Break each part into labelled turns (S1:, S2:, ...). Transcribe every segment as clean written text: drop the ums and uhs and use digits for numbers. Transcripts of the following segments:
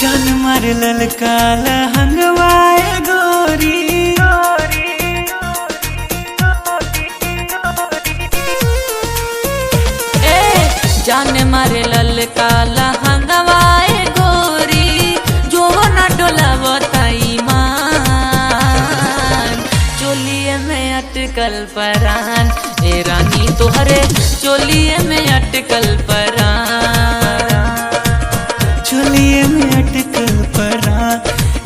S1: जान मार ललका लहंगवाए गोरी
S2: जान मारे ललका लहंगवाए गोरी जो न डोलावताई मान चोलिए में अटकल परान ए रानी तोहरे चोलिए में अटकल परान
S1: चोलिए में अटकल परान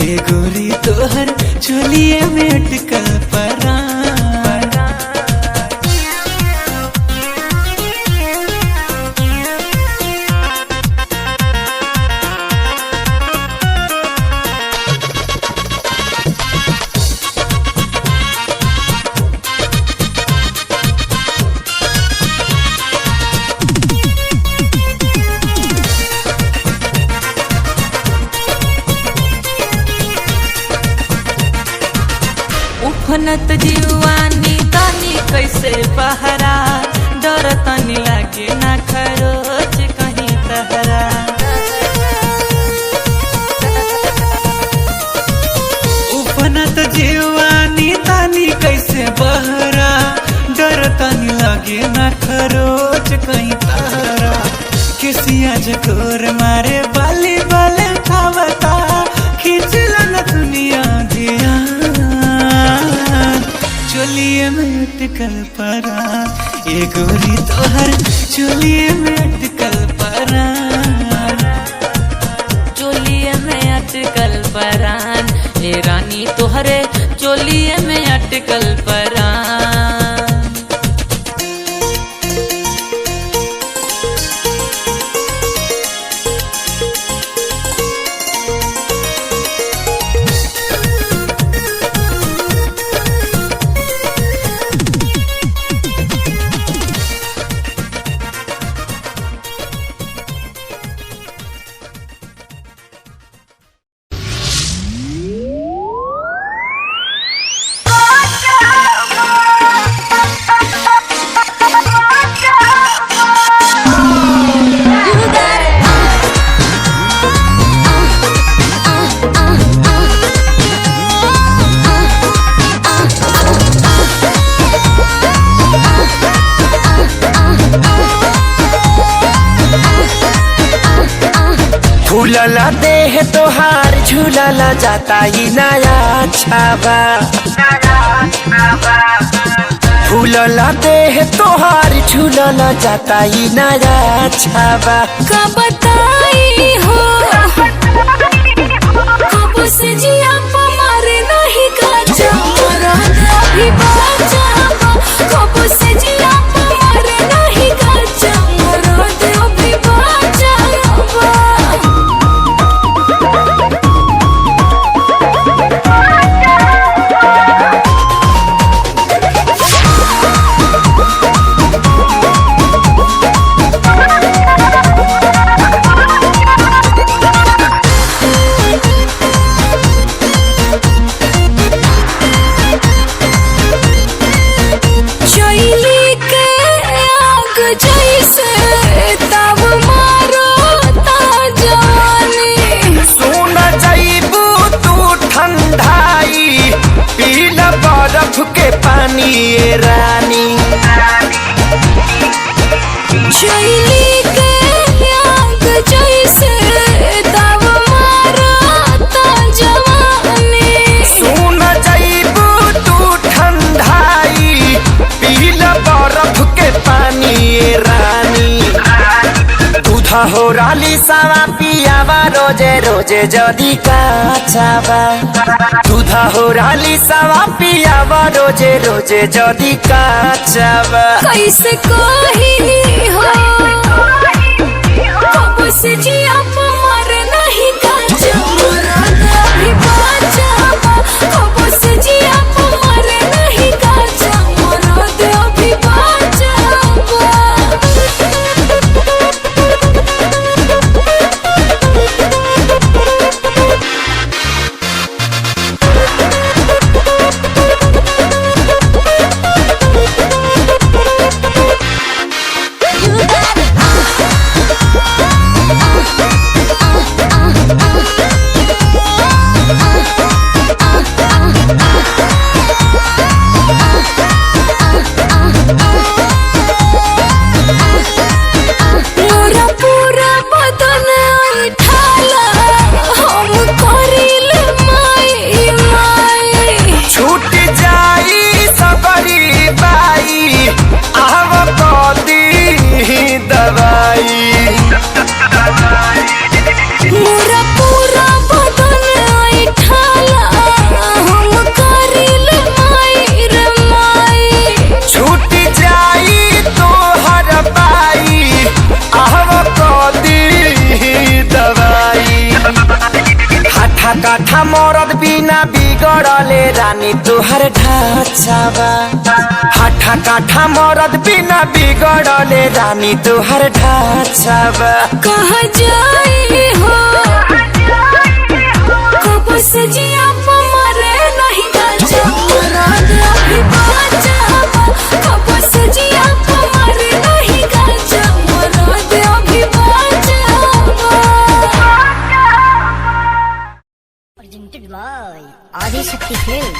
S1: ए गोरी तोहर चोलिए में अटकल परान
S2: उफनत जीवानी तानी कैसे बहरा डर तनी लागे ना खरोच कहीं तहरा
S1: उफनत जीवानी तानी कैसे बहरा डर तनी लागे ना खरोच कहीं तहरा किसिया जकोर मारे बाली बाले खावता खींचला न दुनिया दिया चोलिए में अटकल परा ये गोरी तोहर चोलिए में अटकल परा
S2: चोलिए में अटकल परान ए रानी तोहरे चोलिए में अटकल परान
S3: फूलला देह तोहार झूलला जाता ही नया छावा फूलला देह तोहार झूलला जाता ही नया छावा
S2: का बताई हो कब से जिया मारे नहीं का चमरा अभी बाजा कब से जिया मारे नहीं का चमरा अभी बाजा
S3: के पानी ये रानी
S2: चैली के आग जैसे तब मारा ता जवानी
S3: सुन जाइबू तू ठंडाई पीला बर्फ के पानी ये रानी दूधा हो राली सावा पियावा रोजे रोजे जदी काचावा दूधा हो राली सावा पियावा रोजे रोजे जदी काचावा
S2: कैसे कही हो कब से जिया मारे नहीं का चमरा अभी बाजा कब से जिया मारे नहीं का चमरा अभी बाजा You got it.
S3: काठा मरद बिना बिगड़ले रानी तुहर ढांचावा। हाठा काठा मरद बिना बिगड़ले रानी तुहर ढांचावा।
S2: कहाँ जाई हो कब से जिया मरे नहीं गाजा मराद अभी बाजावा। कब से जिया मरे नहीं गाजा मराद अभी बाजावा।
S4: Presented by Adi Shakti Films.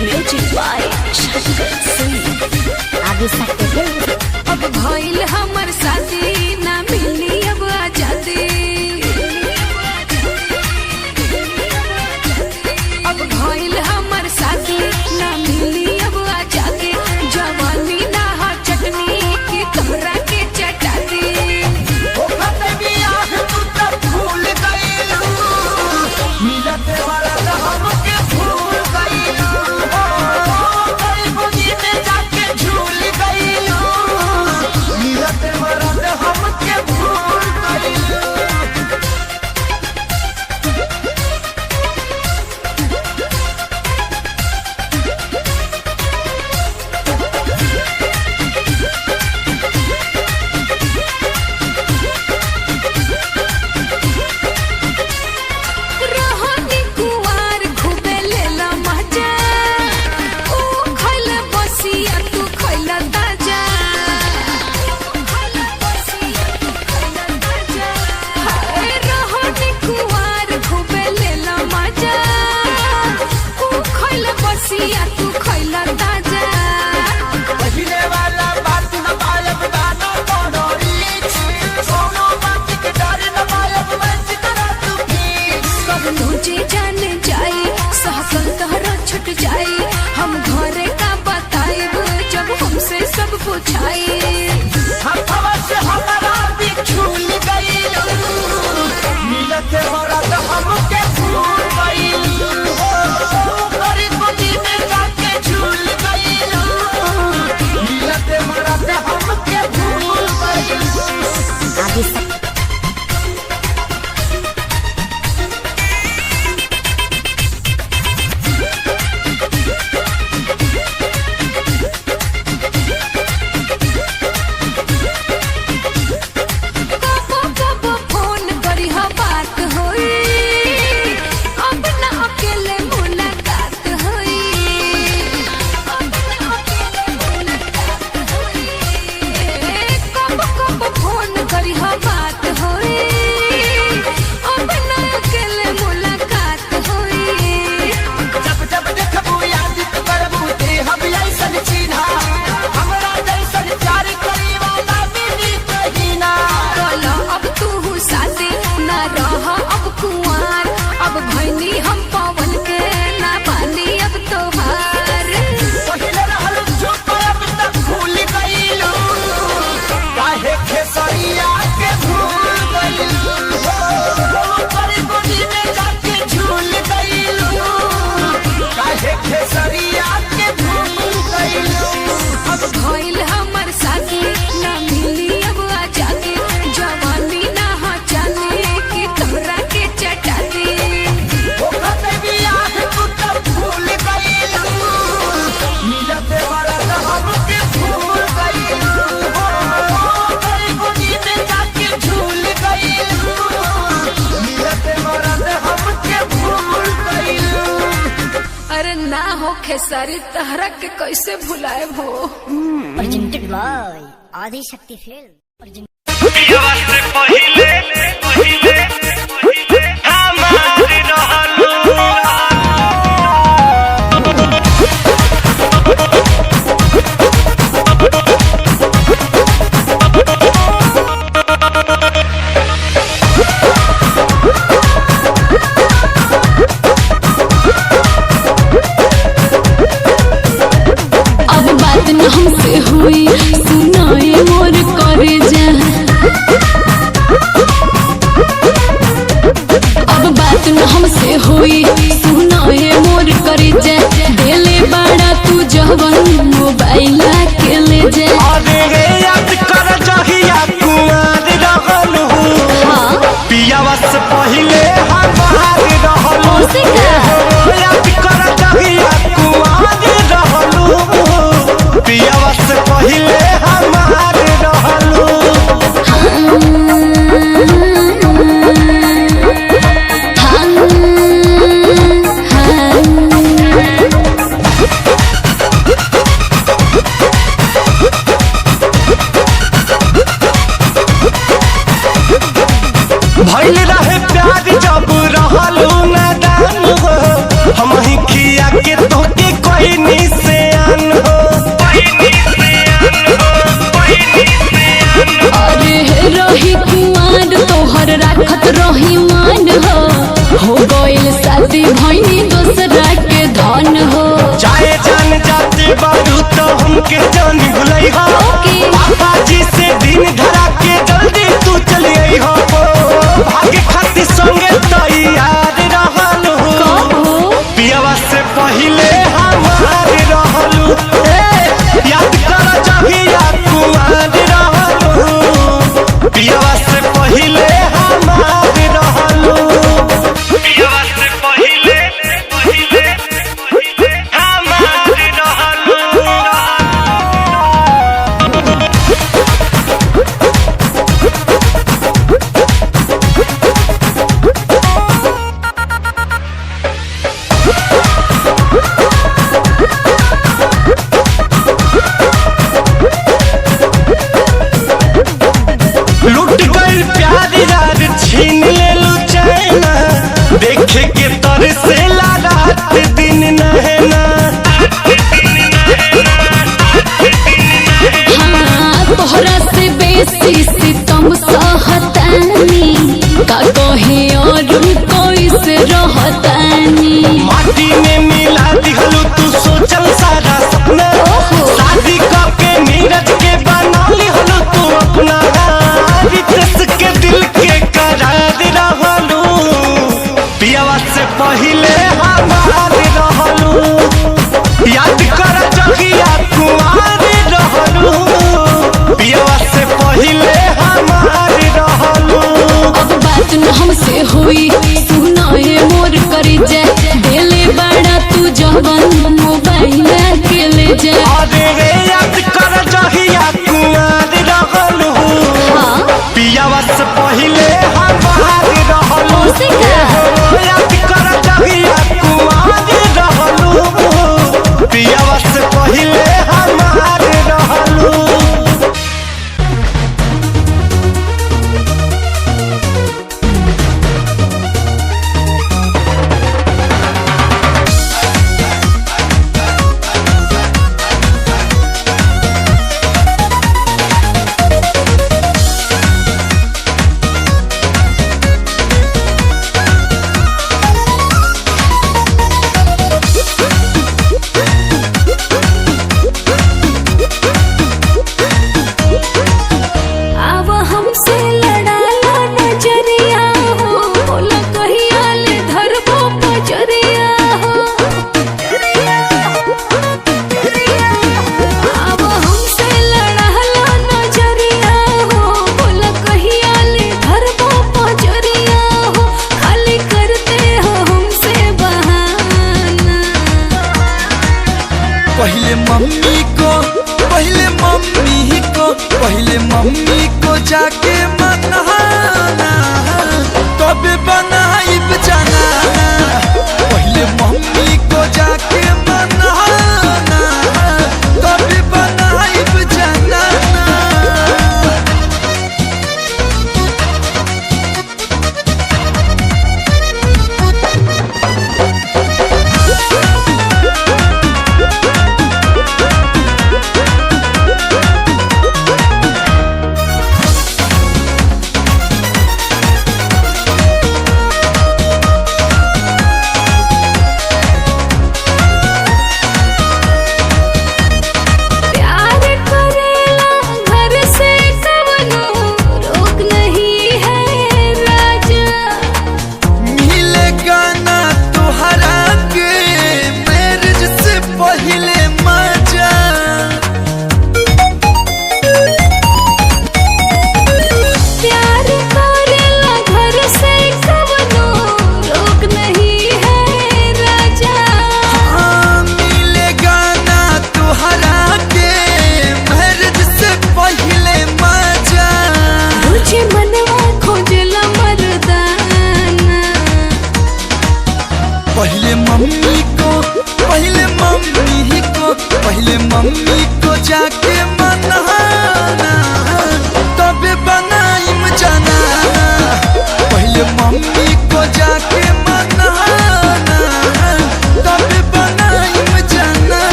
S2: Music by Shankar Singh.
S4: Adi Shakti Films.
S2: अब भइल हमर शादी ना मिली अब आजादी। अब भइल हमर शादी ना मिली अब आजादी। जवानी ना हा चटनी की तोहरा के चटाती। रहनी कुंवार खूबे लेला मजा। ऊ खइला बसिया तू खइला ताजा। हाय रहनी कुंवार खूबे लेला मजा। ऊ खइला बसिया तू खइला ताजा। कब तुझे जान जाई सहकल तोहरा छुट जाई। हम घरे का बताइब जब हमसे सब पूछाई।
S4: Adi Shakti.
S2: कबो कबो फोन करी हा बात होई। अब ना अकेले मुलाकात होई। अब ना अकेले मुलाकात होई। कबो कबो फोन करी हा बात होई। अब ना अकेले मुलाकात होई।
S3: जब जब देखबू याद करबू ते हम ऐसन चिन्हा। हमरा जैसन प्यार करी वाला मिली कहीं ना।
S2: बोलो अब तू शादी ना रह अब कुंवार। अब भैनी हम पवन के ना पानी अब तोहार।
S3: पहिले रहल चुप अब तक भूल गइलू। काहे खेसरिया के भूल गइलू। बड़ी गोदी में जाके झूल गइलू। काहे खेसरिया के भूल गइलू।
S2: अब भइल हमर शादी ना मिली अब आजादी। जवानी ना हा जाने की तोहरा के चटाती।
S3: ओखते बियाह तू तब भूल गइलू। मिलते मरद हमके भूल गइलू। बड़ी गोदी में जाके झूल गइलू। मिलते मरद हमके भूल गइलू।
S2: अरे ना हो खेसारी तहरा के कैसे भुलाए हो।
S4: Presented by Adi Shakti Films.
S2: हुई सुनाए मोर करे जा।
S3: पहिले हमार रहलू
S2: उसे का?
S3: याद कर जहिया कुआर रहलू पियावा से पहिले हमार रहलू भइल रहे प्यार जब रहलू नादान हो हम ही खिया के तोके कोई निशान हो
S2: अरे रही कुमार तोहर राखत रही मान हो गइल शादी भइनी दोसरा के धन हो
S3: चाहे जान जाते बारू तो हमके जान भुलई हो पापा जी से दिन धरा के जल्दी तू चली आई हो भाग्य खातिर संगे तैयार रहलू पियावा से पहिले हमार रहलू याद कर जहिया कुआर रहलू पियावा से पहिले हमार रहलू पियावा से पहिले हमार रहलू लूट गई प्यार यार छीन लेलू चैना देखे के तर से रात दिन नहना
S2: हाँ तोहरा से बेसी सितम सहतानी का कहे और कोई से रहतानी
S3: माटी में मिला दिहलू तू सोचल सारा सपना शादी करके नीरज के बना लिहलू तू अपना रितेश के दिल के करार रहलू पियावा से पहिले हमार रहलू याद कर जहिया कुआर रहलू पियावा से पहिले हमार रहलू
S2: अब बात न हमसे हुई सुना है मोर करी जा देले बड़ा तू जवन मोबाइल के ले जा
S3: अरे रे याद कर जहिया कुआर रहलू पियावा से पहिले हमार रहलू
S2: उसे का?
S3: याद कर जहिया कुआर रहलू पियावा से पहिले हमार रहलू
S2: अब हमसे लड़ाला नजरिया हो बोला कहिया ले धरबो पजरिया हो अब हमसे लड़ाला नजरिया हो बोला कहिया ले धरबो पजरिया हो खाली करते हो हमसे बहाना
S1: पहले मम्मी को जाके मनाना तब बनाइब जनाना पहले मम्मी को जाके मनाना तब बनाइब जनाना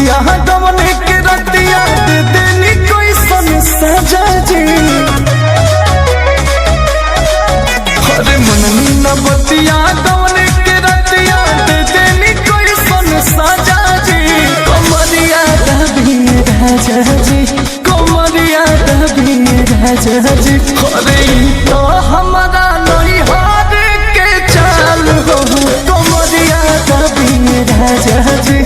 S3: बतिया गवने के रतिया दे देनी कोई सन सजा जी अरे मननी न बतिया गवने के रतिया दे देनी कोई सन सजा जी कमरिया दबी राजा जी कमरिया दबी राजा जी अरे तो हमारा नहीं हार के चाल हो कमरिया दबी राजा जी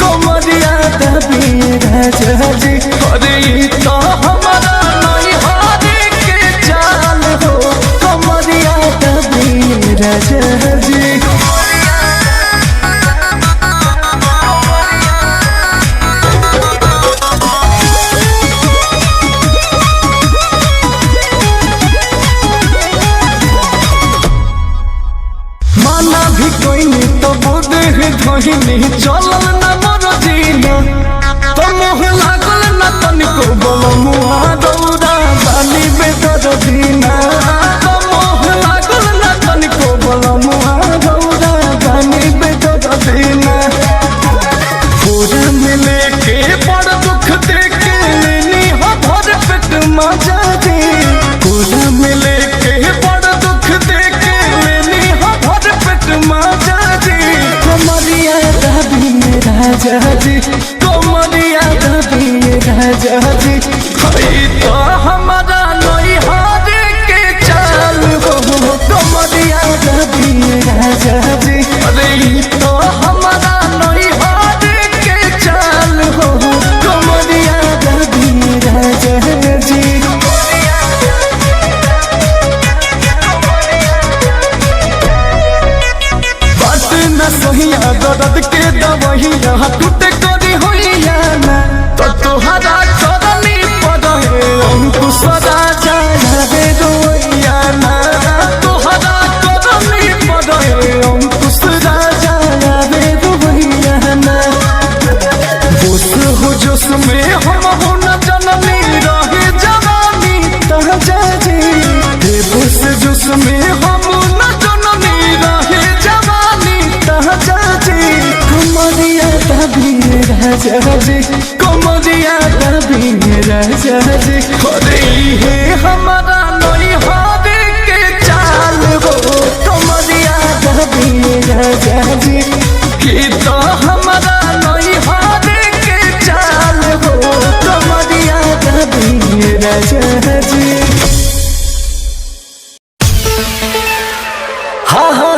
S3: कमरिया दबी राजा जी अरे तो हमारा नहीं हार के चाल हो कमरिया दबी राजा जी भी कोई नहीं तो बोदे धोहिनी चलल न मोर जीना तो मोह लागल न तनिको बोलो मुआ दौड़ा बाली बेदर दीना तो मोह लागल न तनिको बोलो मुआ दौड़ा बाली बेदर दीना पूरा मिले के बड़ दुख देके लेनी हो भर पेट मजा दी पूरा मिले के बड़ दुख देके लेनी हो भर पेट मजा दी कमरिया दबी राजा जी कमरिया दबी राजा जी हई तो हमारा नहीं हार के चाल हो कमरिया दबी राजा जी अरे तो हमारा नहीं हार के चाल हो कमरिया दबी राजा जी न सहिया दर्द के दवहिया टूटे करी होइया ना तो तोहरा करनी पड़े अंकुश राजा रे रोइया ना तोहरा करनी पड़े अंकुश राजा रे रोइया ना जोश हो जोश में हम हो न जननी रहे जवानी ताजा जी जोश जोश में हम न जननी रहे जवानी ताजा जी कमरिया दबी राजा जी कमरिया दबी राजा जी अरे हे हमारा नहीं हार के चाल हो कमरिया दबी राजा जी कि तो हमारा नहीं हार के चाल हो कमरिया दबी राजा जी हा हा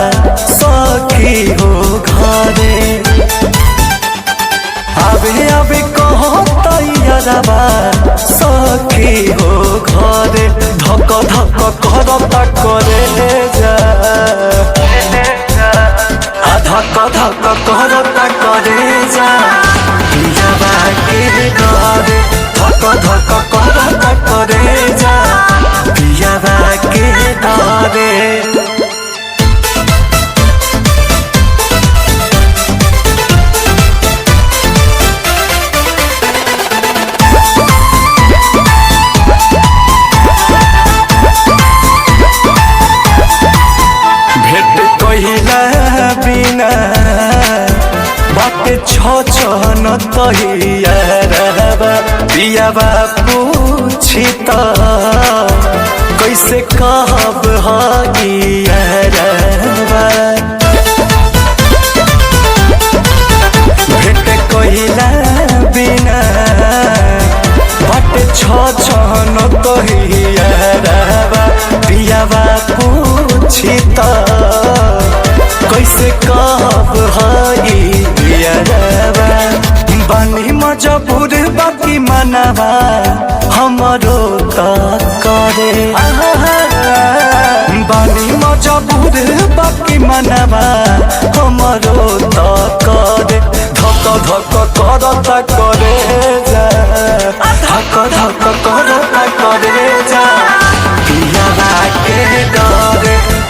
S3: सखी हो घरे आबे आबे कहो तैयारबा सखी हो घरे धक धक करता करे जा धक धक करता करे जा पियाबा के घरे धक धक करता करे जा पियाबा के घरे बिना बाटे न तहियारबा पियाबा पूछी त कैसे कहब हगियारबा भेट कहिला बिना बाटे न तहियारबा पियाबा पूछी त कैसे कहब हगियारबा बानी मजबूर बाकी मनवा हमरो त करे बानी मजबूर बाकी मनवा हमरो त करे धक धक करता करे जा धक धक करता करे जा पियाबा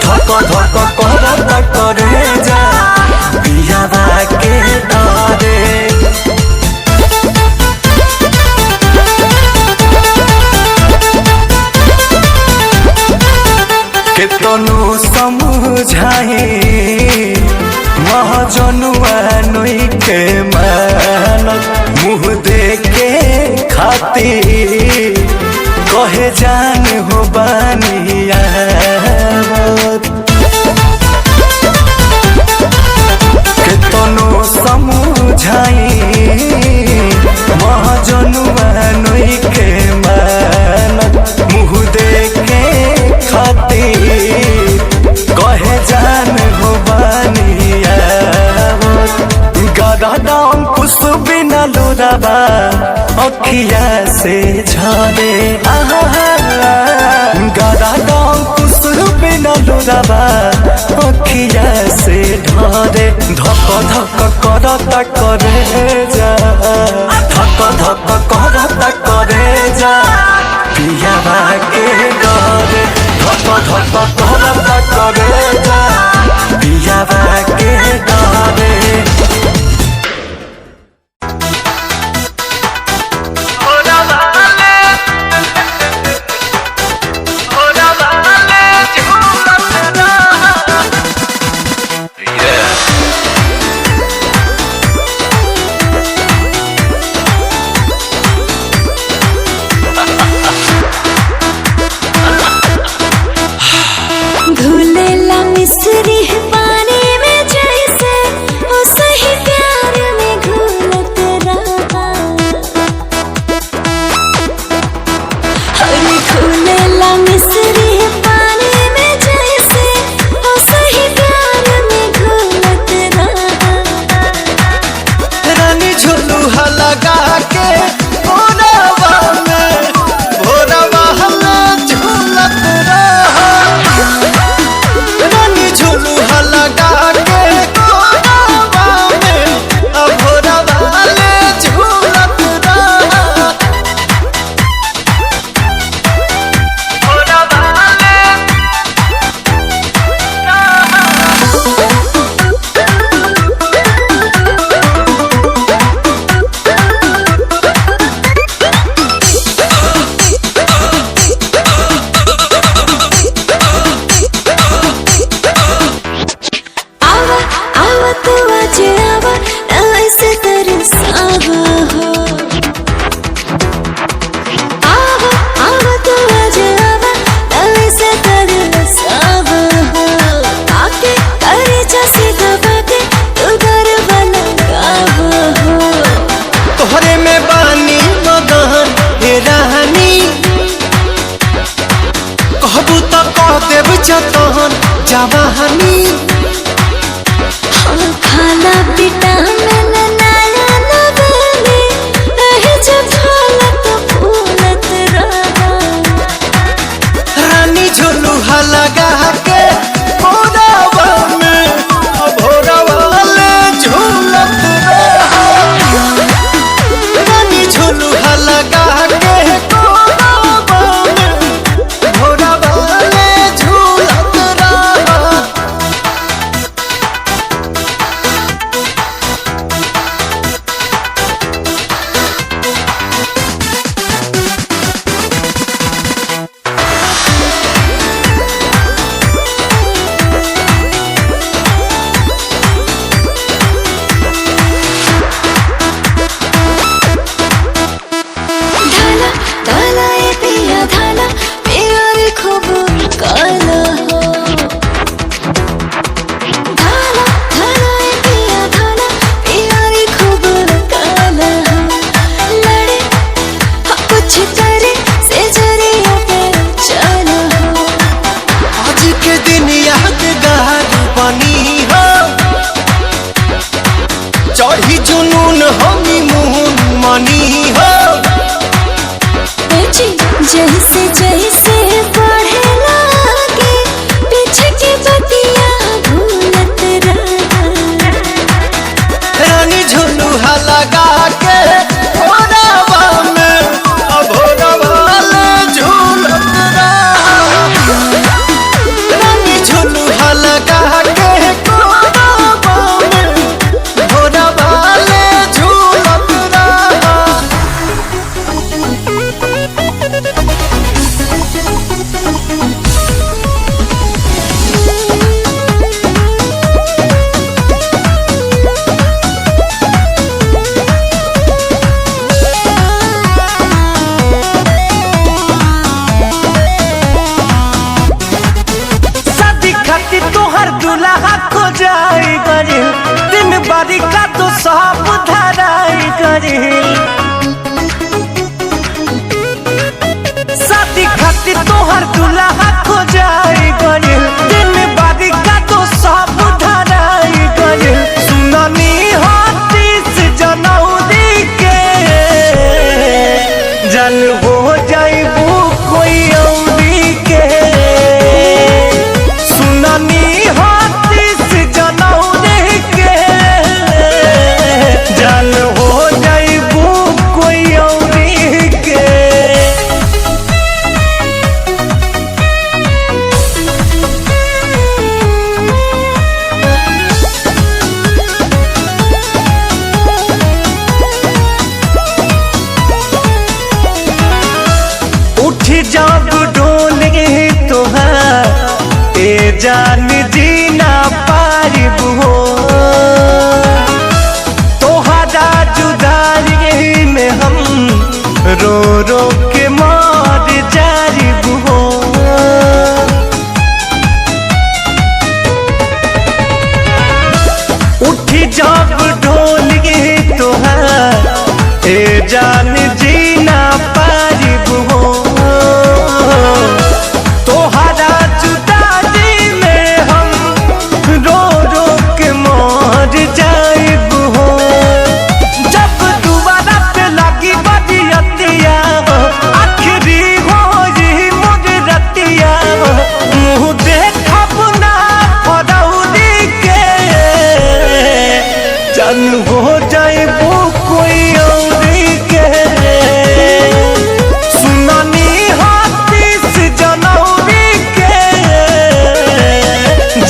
S3: धक धक करता करे जा पियावा के डरे। केतनो समझाए महाजनुआ नई के मानत मुँह देखे खातिर कहे जान हो बानिया। केतनो समझाए महाजनुआ नई के मानत मुँह देखे खातिर कहे जान हो बानिया। गदा कुछ बिना लोराबा अखिया से झरे। गदा कुछ बिना लोराबा अखिया से ढरे। धक धक करता करे जा धक धक करता करे जा पियावा के डरे। धक धक करता करे जा पियावा के डरे।
S2: घुलेला मिस्री पानी में जैसे वो सही प्यार में घुलत रहा। अरे घुलेला मिस्री पानी में जैसे वो सही प्यार में घुलत रहा।
S3: रानी झुलुहा लगा के भोरवा में भोरवा हमें झूलत रहा। रानी झुलुहा लगा के भोरवा में भोरवा ले झूलत रहा।
S2: आवा आवा तू आज आवा ऐसे तरसावा हो। आवा आवा तू आज आवा ऐसे तरसावा हो। आके करे जैसे दबा के तू गरबा लगावा हो।
S3: तोहरे में बानी मगन हे रानी कहबू तो कह देव जतन जवानी।
S2: खाना विटामिन नया नवेली रहे जब फूलत फूलत रहा।
S3: रानी झुलुहा लगा के भोरवा में भोरवा ले झूलत रहा। रानी झुलुहा लगा के भोरवा में भोरवा ले झूलत रहा।
S2: धाला धाला ये पिया धाला प्यार खूब काला हो। धाला धाला ये पिया धाला प्यार खूब काला हो। लड़े कुछ करे से जरिया पे चला हो।
S3: आज के दिन यादगार बनी हो चढ़ी जुनून हनीमून मनी हो।
S2: जैसे जैसे बढ़े लागे पीछे की बतिया भूलत रहा।
S3: रानी झुलुहा लगा के भोरवा में भोरवा ले झूलत रहा। रानी झुलुहा गइल शादी खातिर तोहर दुल्हा खोजाई गइल दिन बारी का तो सब धराई गइल सुननी हाथीस जनौरी के जन हो जाइबू कोई औरी के सुननी हाथीस जनौरी के जन हो जाइबू कोई औरी के उठ जब डोले तोहार ए जान जीना पारिब हो तोहरा जुदाई में हम रो रो के मार जारिब हो उठ जब डोले तोहार ए जान जीना पारिब हो तोहरा जुदाई में हम रो रो के मर जाइब हो जब दोबारा पे लगी बदियतिया आखिरी हो ये मोर रतिया मुँह देखब ना फरौरी के जन हो जाइबू कोई औरी के सुननी हाथीस जनौरी के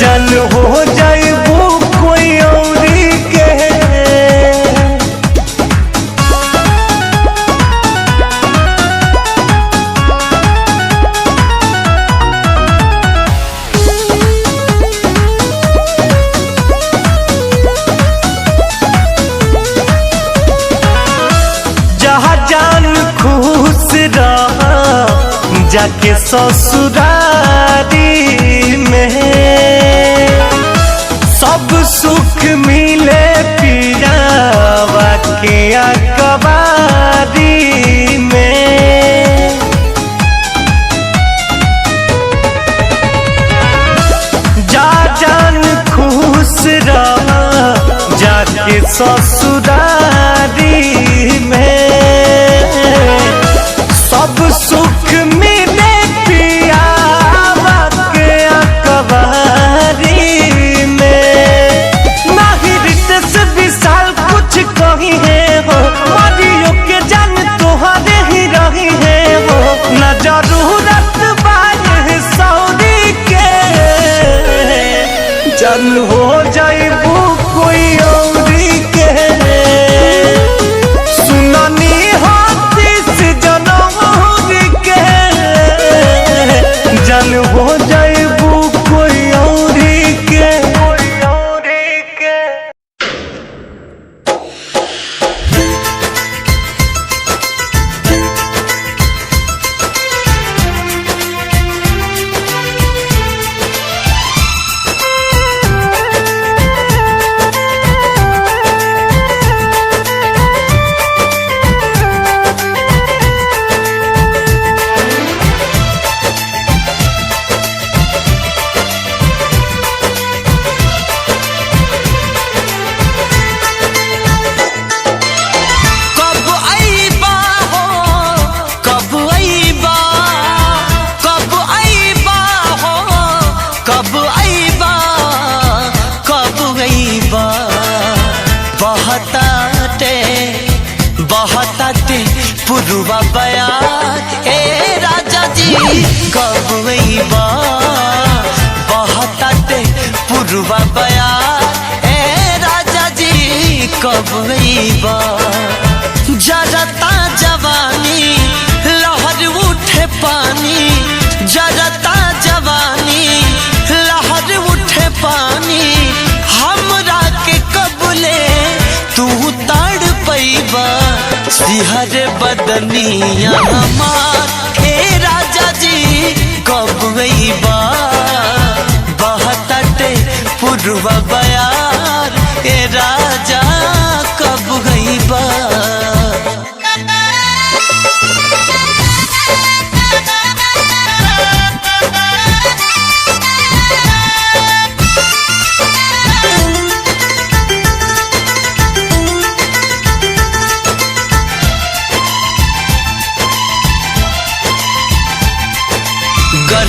S3: जन हो जाइबू कोई औरी के जहाँ जान खुश रहा जाके ससुरारी में सब सुख मिले पियावा के अकबारी में जा जान खुश रहा जाके ससुरारी में सब सुख मिले पियावा के अकबारी में नाही रितेश विशाल कुछ कही है हो मरियो के जान तोहरे ही रही है हो न जरूरत बारे सौरी के जन हो जाइबू कोई औरी के सुननी हाथीस जनौरी के जन हो जाइबू कोई औरी के बहताते पुरुवा बयार ए राजा जी कब अइबा बहताते पुरुवा बयार ए राजा जी कब अइबा जरता जवानी लहर उठे पानी जरता जवानी लहर उठे पानी हमरा के कबले तू ताड़ पैबा सिहर बदनिया हमार हे राजा जी कब अइबा बहताते पुरवा बयार ए राजा कब अइबा।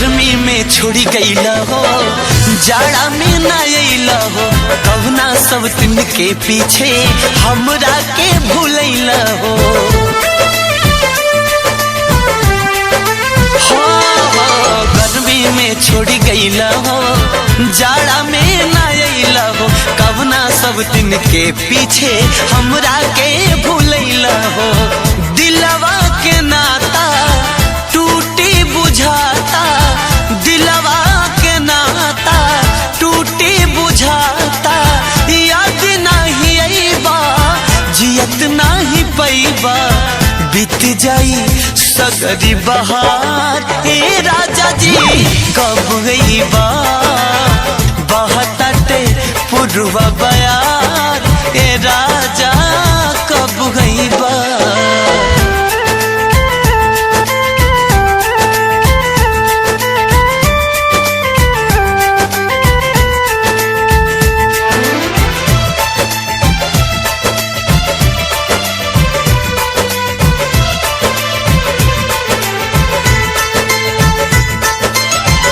S1: गर्मी में छोड़ी गईला हो, जाड़ा में ना अइला हो, कहुना सब दिन के पीछे हमरा के भूलैला हो। गर्मी में छोड़ी गईला हो, जाड़ा में ना अइला हो, कहुना सब दिन के पीछे हमरा के भूलैला हो। दिलवा के नाता टूटी बुझाता, दिलवा के नाता टूटी बुझाता, याद नहीं आईबा जियत नहीं पैबा, बीत जाई सगरी बहार ए राजा जी कब गईबा, बहताटे पुरवा बयार ए राजा कब गईबा।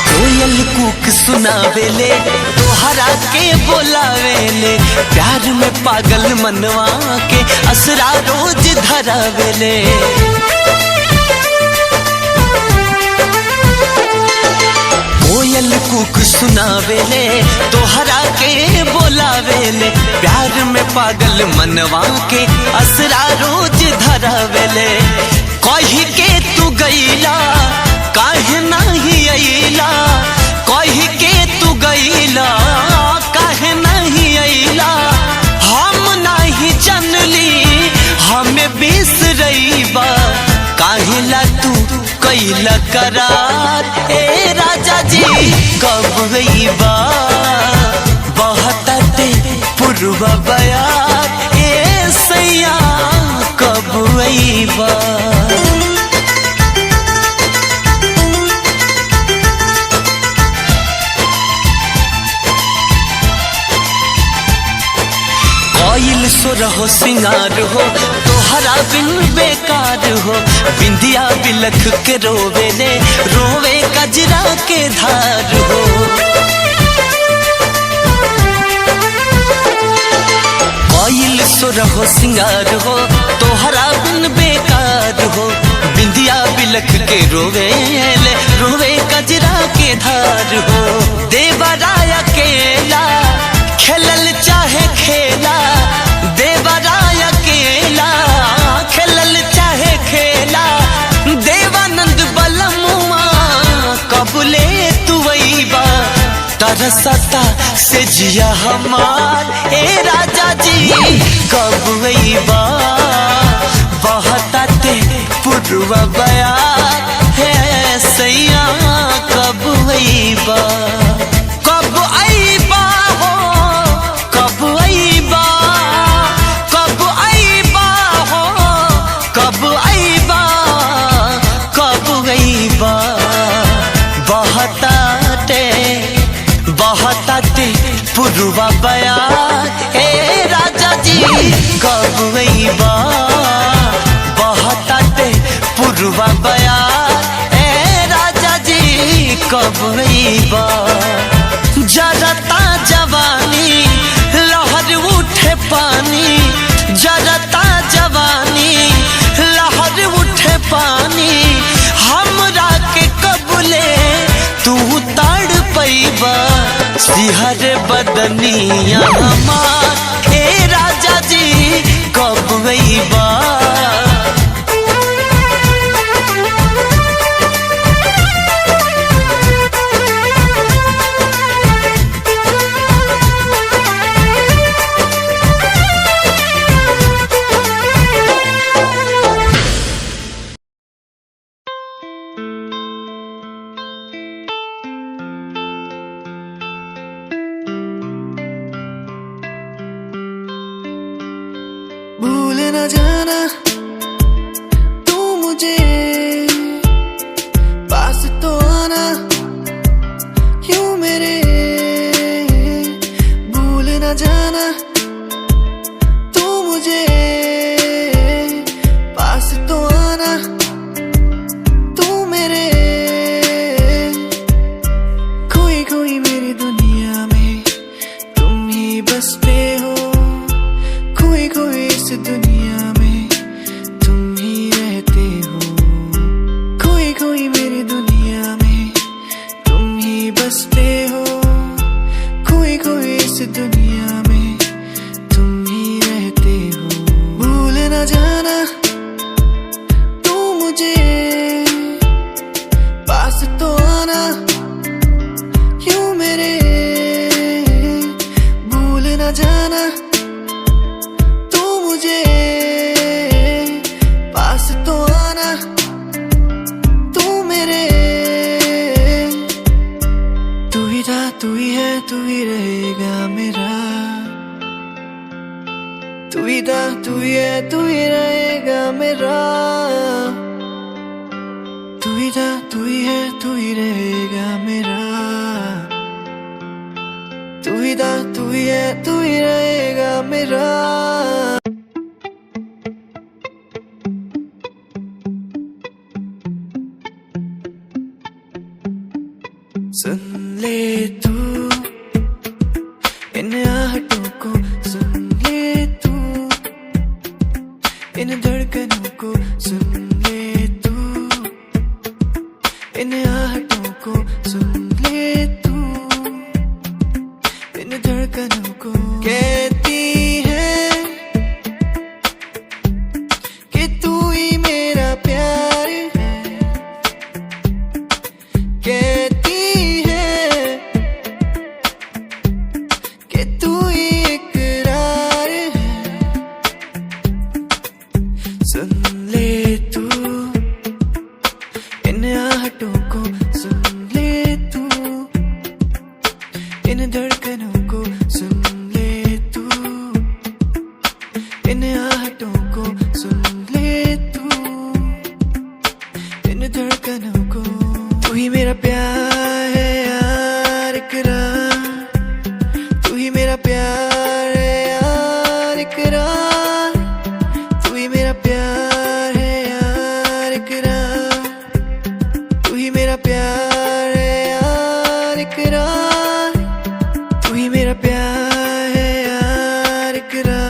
S1: कोयल कूक सुनावेले तोहरा के बोलावेले, प्यार में पागल मनवा के असरा रोज धरावेले। कोयल कूक सुनावेले तोहरा के बोलावेले, प्यार में पागल मनवा के असरा रोज धरावेले। कही के तू गईला काहे नहीं अइला, कही के तू गईला काहे नहीं अइला, हम नहीं जनली हमें बिसरइबा, काहेला तू कैला करार ए राजा जी कब गईबा, बहताटे पुरवा बयार ए सैया कब गईबा। कोयल सुर हो सिंगार हो तोहरा बिन बेकार हो, बिंदिया बिलख के रोवेले रोवे कजरा के धार हो। कोयल सुर हो सिंगार हो तोहरा बिन बेकार हो, बिंदिया बिलख के रोवेले रोवे कजरा के धार हो। देवराय अकेला खेलल चाहे खेला, देवराय अकेला खेलल चाहे खेला, देवानंद बलमुआ कबले तू अइबा, तरसता से जिया हमार ए राजा जी कब अइबा, बहताटे पुरवा बयार है सैया कब अइबा। कब अइबा हो कब अइबा, कब अइबा हो कब अइबा, कब अइबा, बहताटे बहताटे पुरवा बयार ए राजा जी कब अइबा, बहताटे पुरवा बयार ए राजा जी कब अइबा। जरता जवानी लहर उठे पानी, जरता जवानी लहर उठे पानी, हमरा के कबले तू ताड़ पैबा, सिहर बदनिया हमार ए राजा जी कब अइबा।
S5: जाना तू मुझे पास तो आना यूं मेरे भूल न जाना तू मुझे पास तो आना तू मेरे तू ही था तू ही है तू ही रहेगा मेरा तू ही था तू ही है तू ही रहेगा मेरा तू ही था तू ही है तू ही रहेगा मेरा तू ही था तू ही है तू ही रहेगा मेरा सुन ले तू इन आहटों को सुन ले तू इन धड़कनों को सुन ले तू इन आहटों को सुन ले तू इन धड़कनों को कहती है कि तू ही मेरा प्यार है कहती है कि तू ही इकरार है सुन ले तू इन आहटों को सुन ले तू इन धड़कनों को सुन ले तू इन आहटों को सुन ले तू इन धड़कनों को तू ही मेरा प्यार है यार इकरार तू ही मेरा प्यार है यार इकरार तू ही मेरा प्यार है यार इकरार तू ही मेरा प्यार है यार इकरार तू ही मेरा प्यार है यार इकरार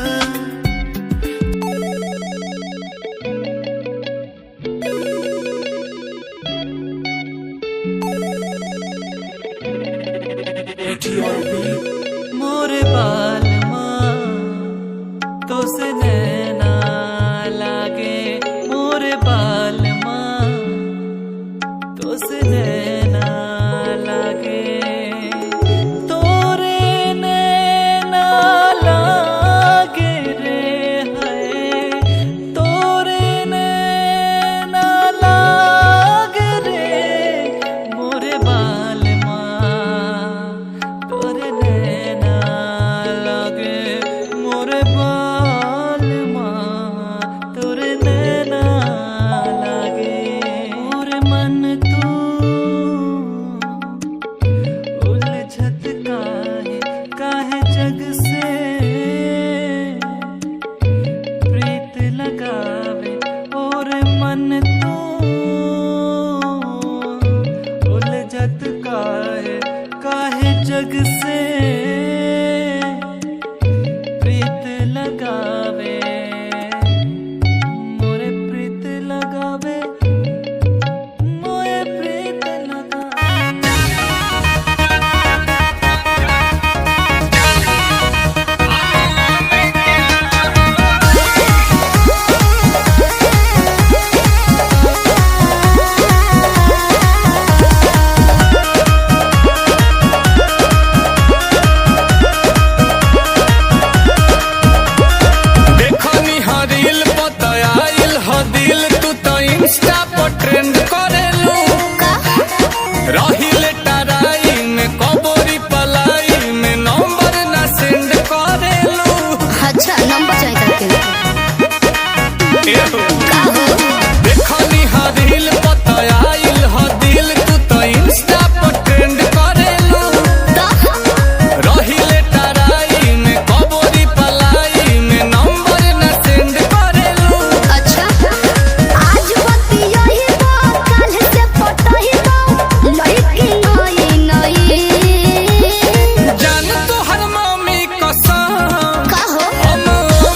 S1: मोरे बाल माँ तो से नैना लागे मोरे बाल माँ तो से नैना लागे तोरे नैना लागे रे है तोरे नैना लागे रे मोरे बाल माँ तोरे नैना लागे मोरे बाल माँ तोरे नैना लागे मोरे मन तू उलझत काहे जग से प्रीत लगावे और मन तू उलझत काहे जग से प्रीत लगावे मोरे प्रीत लगावे मोरे प्रीत लगावे
S3: देखनी हरील पतयाइल हदिल तू तो इंस्टा पर ट्रेंड करेलू रहिले टराई में कबोरी पलाई में नंबर ना सेंड करेलू
S2: अच्छा नंबर चाहिए
S3: देखनी हरील पतयाइल हदिल तू तो इंस्टा पर ट्रेंड करेलू रहिले टराई में कबोरी पलाई में नंबर ना सेंड करेलू
S2: अच्छा आज बती यही बात कल से पता ही बात लड़की नई नई
S3: जान तो हर मम्मी कसम
S2: कहो
S3: हम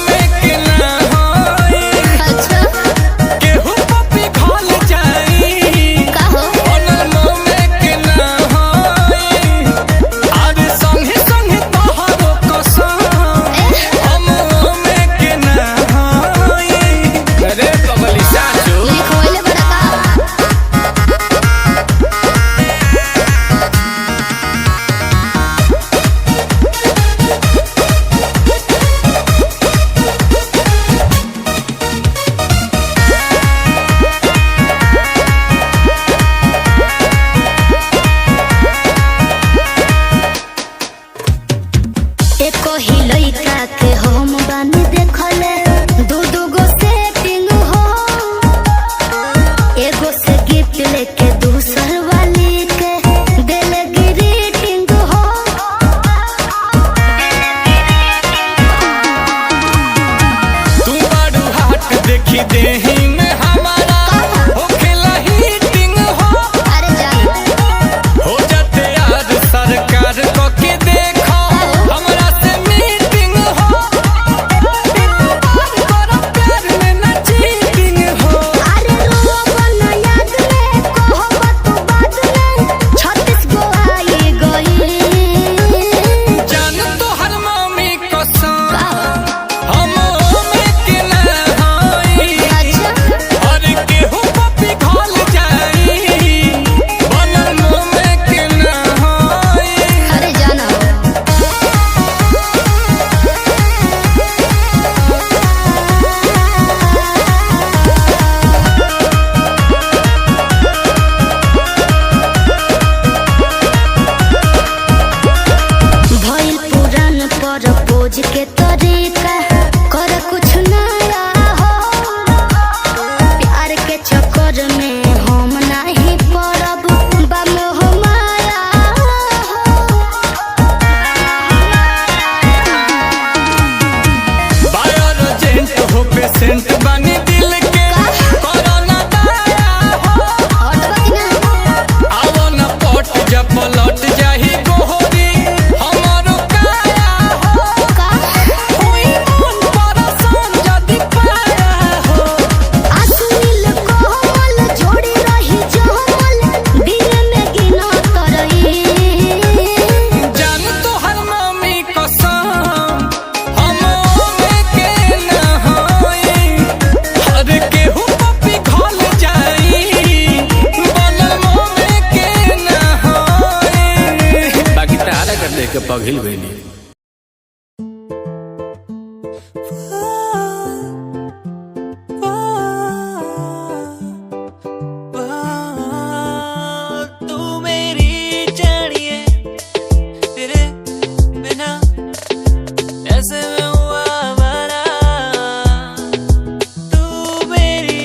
S3: में के ना होई
S2: अच्छा
S3: देही में हमारा हो खेला हीटिंग हो।
S2: अरे जान
S3: हो जाते यार सरकार को के देखो हमरा से मीटिंग हो। करो प्यार में ना चीटिंग हो।
S2: अरे रोवन याद में कहब तू बात में 36 गो आई गई।
S3: जान तो हर मम्मी कसम हम में के ना होई।
S2: अच्छा
S3: और केहू पपी घोल जाई बनल मुंह में के ना होई।
S2: अरे जाना भइल पुरान पर पोज के तरीका कर कुछ नया हो। प्यार के चक्कर में हम नहीं पड़ब बा मोह माया
S3: बायर एजेंट हो पेशेंट बनी दिल के कोरोना दाया हो। आवो न पट जब पलट जाही गोहरी हमारो काया हो। कोई मन परसान जदी पाया हो।
S2: अश्लील कोमल जोड़ी रही जमल दिल में गिना तरई।
S3: जान तो हर मम्मी कसम हम में के ना होई। हर केहू पपी घोल जाई बनल मुंह में के ना होई। बाकी तारा कर दे के पघिल गईली।
S1: तू मेरी जानिए तेरे बिना ऐसे में हुआ हमारा। तू मेरी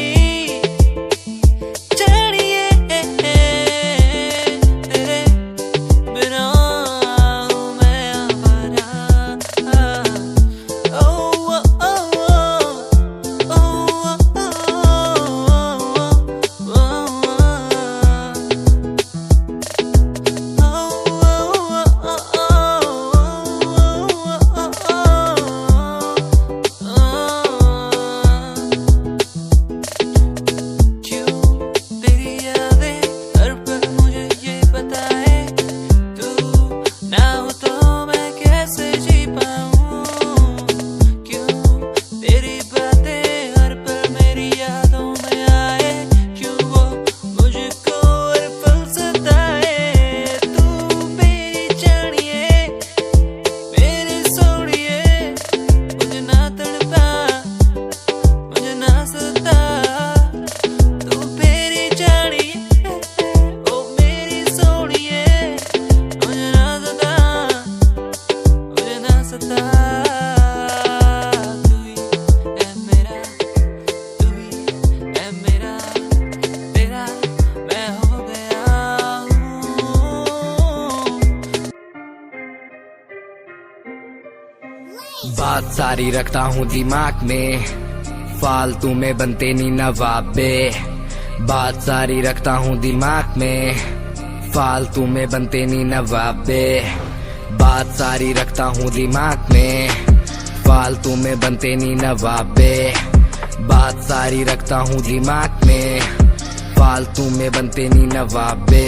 S1: जानिए तेरे बिना हूँ मैं आवारा। ओ ओ ओ ओ तेरी यादें हर पल मुझे ये बताए तू ना हो तो मैं कैसे जी पाऊं। क्यों तेरी बातें हर पल मेरी यादों में आए। क्यों वो मुझको हर पल सताए। तू मेरी जानिए मेरी सोनिए मुझे ना तड़पा मुझे ना सता। तू मेरी जानिए ओ मेरी सोनिए मुझे ना सता मुझे ना सता। तू ही है मेरा तू ही है मेरा तेरा मैं हो गया हूँ।
S6: बात सारी रखता हूँ दिमाग में फालतू में बनते नी नवाबे। बात सारी रखता हूँ दिमाग में फालतू में बनते नी नवाबे। बात सारी रखता हूँ दिमाग में फालतू में बनते नी नवाबे। बात सारी रखता हूँ दिमाग में फालतू में बनते नी नवाबे।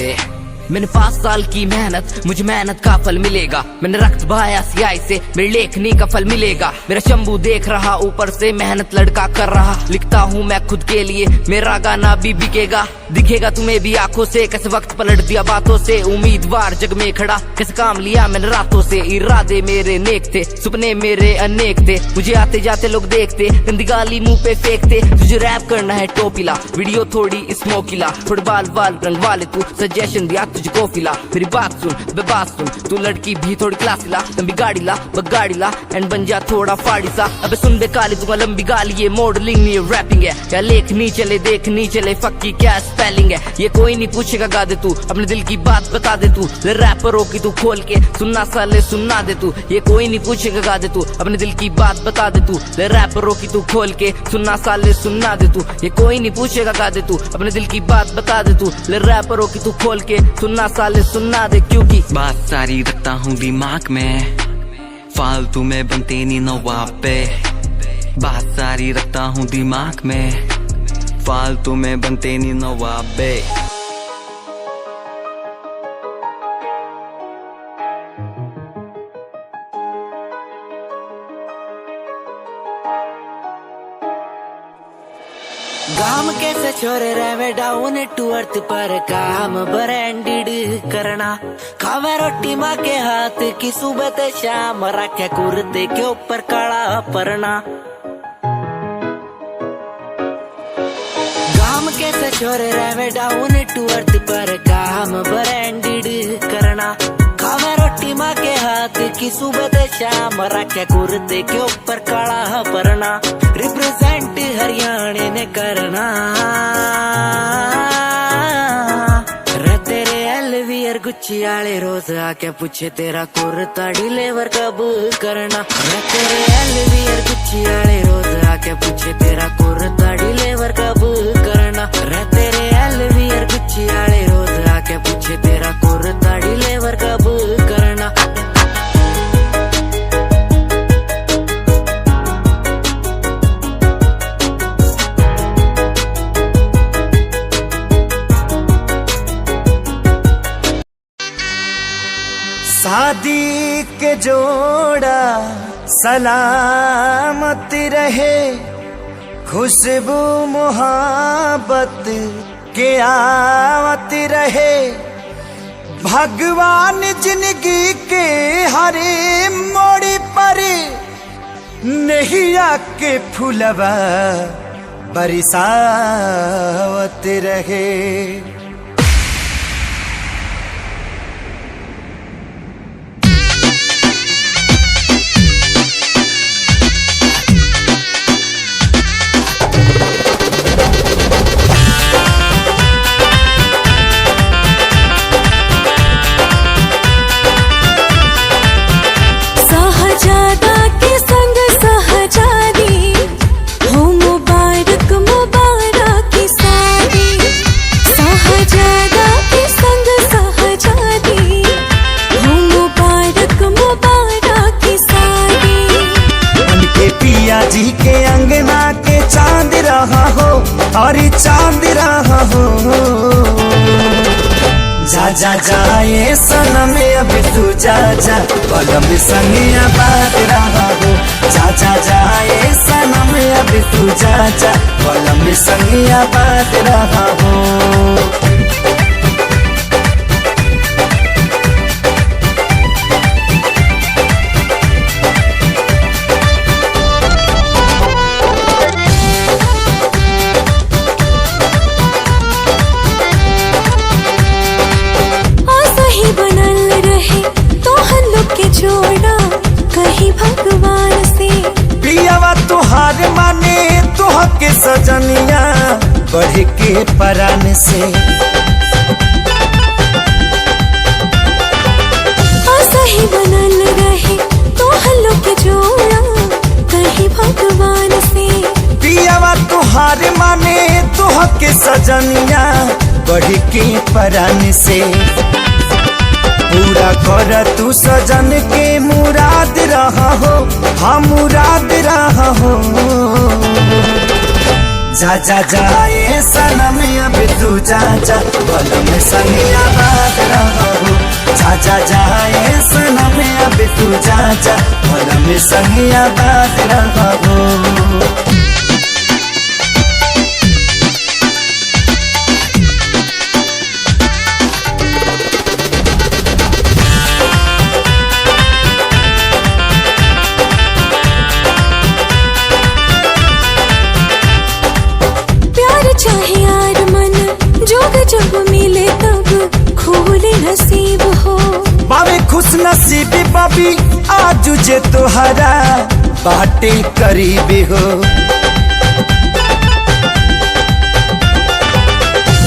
S6: मैंने 5 साल की मेहनत मुझे मेहनत का फल मिलेगा। मैंने रक्त बहाया सियाही से मेरी लेखनी का फल मिलेगा। मेरा शंभू देख रहा ऊपर से मेहनत लड़का कर रहा। लिखता हूँ मैं खुद के लिए मेरा गाना भी बिकेगा। दिखेगा तुम्हें भी आंखों से कैसे वक्त पलट दिया बातों से। उम्मीदवार जग में खड़ा कैसे काम लिया मैंने रातों से। इरादे मेरे नेक थे सपने मेरे अनेक थे। मुझे आते जाते लोग देखते गंदी गाली मुंह पे फेंकते। तुझे रैप करना है टोपीला वीडियो थोड़ी स्मोकीला। थोड़े बाल बाल रंग वाले तू सजेशन दिया तुझको फिला। मेरी बात सुन बे बात सुन तू लड़की भी थोड़ी क्लासी ला। लंबी गाड़ी ला गाड़ी ला एंड बन जा थोड़ा फाड़ी सा। अबे सुन बे काली दूंगा लंबी गाली ये मॉडलिंग नहीं रैपिंग है। क्या लेख नहीं चले देख नहीं चले फक्की क्या स्पेलिंग है, ये कोई नहीं पूछेगा गा दे तू, अपने दिल की बात बता दे तू, ले रैपरों की तू खोल के सुनना साले सुनना दे तू, ये कोई नहीं पूछेगा गा दे तू, अपने दिल की बात बता दे तू, ले रैपरों की तू खोल के सुनना साले सुनना दे तू, ये कोई नहीं पूछेगा गा दे तू, अपने दिल की बात बता दे तू, ले रैपरों की तू खोल के सुनना साले सुनना दे, क्योंकि
S1: बात सारी रखता हूँ दिमाग में, फालतू में बनते नहीं नवाब पे। बात सारी रखता हूँ दिमाग में, फालतू में बनते नहीं नवाब पे।
S7: गाम कैसे छोरे रहे डाउन टू अर्थ पर काम ब्रांडेड करना, खावे रोटी माँ के हाथ की सुबह ते शाम, रखे कुर्ते के ऊपर काला परना। गाम कैसे छोरे रहे डाउन टू अर्थ पर काम ब्रांडेड करना, खावे रोटी माँ के हाथ की सुबह ते शाम, रखे कुर्ते के ऊपर काला परना। रिप्रेजेंट हरियाणा ने करना, रे तेरे एलवीआर गुच्ची आले रोज आके पूछे तेरा कुर्ता डिलीवर कब करना, रे तेरे एलवीआर गुच्ची आले रोज आके पूछे तेरा कुर्ता डिलीवर कब करना, रे तेरे एलवीआर गुच्ची आले रोज आके पूछे तेरा कुर्ता डिलीवर कब करना।
S3: शादी के जोड़ा सलामत रहे, खुशबू मोहब्बत के आवत रहे, भगवान जिंदगी के हरे मोड़ पर नैया के फुलवा बरसावत रहे। जी के अंगना के चांद रहा हो और चांद रहा हो, जा जा जाए सनम अब तू जा जा, कलम संगिया बात रहा हो, जा जा जाए सनम अब तू जा जा, कलम संगिया बात रहा हो।
S2: भगवान से
S3: पियावा तुहार माने तुह के सजनिया बढ़ के परान से,
S2: सही बनल रहे तो हल्लो के जोड़ा कहीं भगवान से।
S3: पियावा तुहार माने तुह के सजनिया बढ़ के परान से, पूरा कर तू सजन के मुराद रहा हो, हाँ मुराद रहा हो, जा जा जाए सनम अब तू जा जा, कलम संगिया बात रहा हो, जा जा जाए सनम अब तू जा जा, कलम संगिया बात रहा हो।
S2: चाहे यार मन जोग जब मिले तब खोले नसीब हो,
S3: बाबे खुश नसीबी बाबी आज जे तोहरा बाटे करीबी हो।